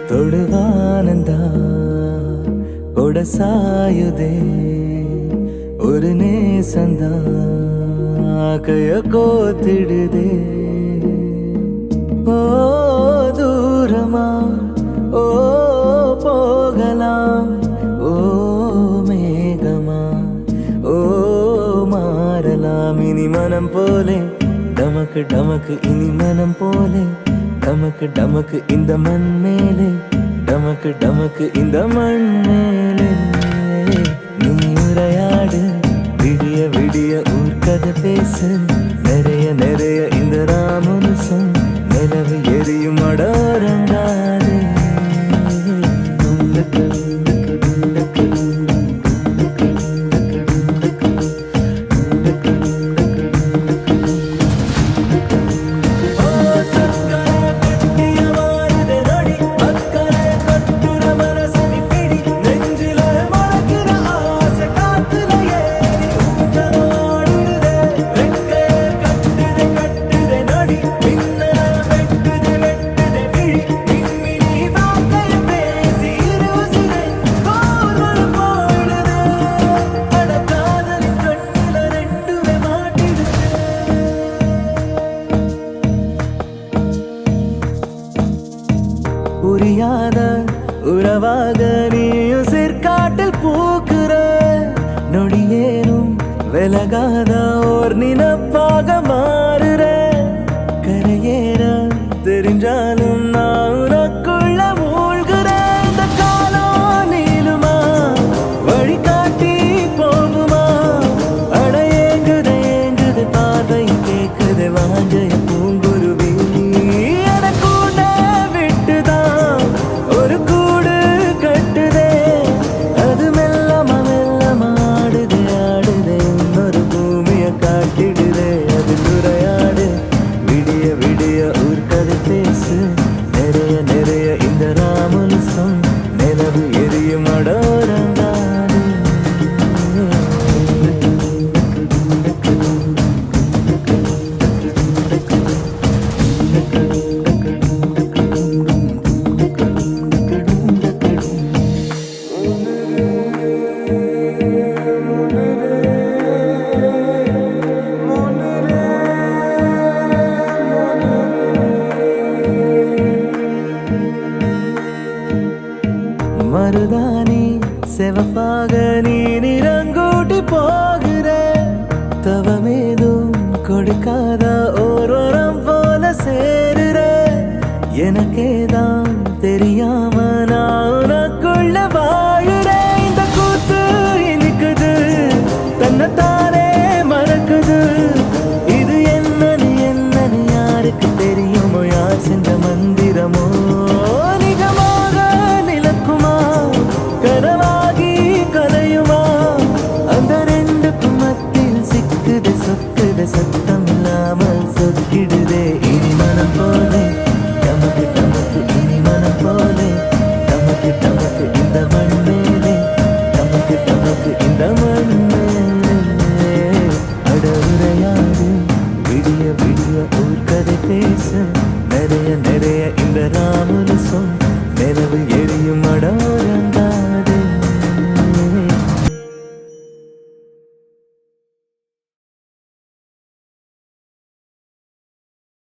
தொடுவானந்தா கொடசாயுதே ஒரு நேசந்தா கைய கோத்திடுதே ஓ தூரமா ஓ போகலாம் ஓ மேகமா ஓ மாறலாம் இனி மனம் போலே டமக்கு டமக்கு இனி மனம் போலே டமக்கு டமக்கு இந்த மண் மேலே டமக்கு டமக்கு இந்த மண் மேலே நீ உரையாடு விடிய விடிய ஊர்க்கதை பேசு நிறைய நிறைய இந்த ராமனுசம் நிலவு எரியும் அடோரங்காது புரியாத உறவாக நீயும் சிற்காட்டில் பூக்குற நொடியேனும் விலகாத ஓர் நினப்பாக மாறுற கரையேற தெரிஞ்சாலும் நான் உனக்குள்ள மூழ்கிற இந்த காலம் நீளுமா வழிகாட்டி போகுமா அட ஏங்குது ஏங்குது பார்வை கேக்குது வாஞ்சைய பூங்குருவி நிறைய நிறைய இந்த ராமனுசம் நிலவு எரியும் அடோரங்காது மருதானி செவப்பாக நீ நிறங்கூட்டி போகிற தவமேதும் கொடுக்காத ஓரோரம் போல சேருற எனக்கேதான் தெரியாம நான் உனக்குள்ள வாழுற இந்த கூத்து இனிக்குது தன்னைத்தானே மறக்குது இது என்னன்னு யாருக்கு தெரியுமோ யார் சென்ற மந்திரமோ கனவாகி கலையுமா அந்த ரெண்டுக்கும் மத்தியில் சிக்குது சொக்குது சத்தம் இல்லாமல் சொக்கிடுதே இனி மனம் போலே டமக்கு டமக்கு இனி மனம் போலே டமக்கு டமக்கு இந்த மண் மேலே டமக்கு டமக்கு இந்த மண் மேலே அட உரையாடு விடிய விடிய ஊர்க்கதை பேச நிறைய நிறைய இந்த ராமனுசம் நிலவு எரியும் அடோர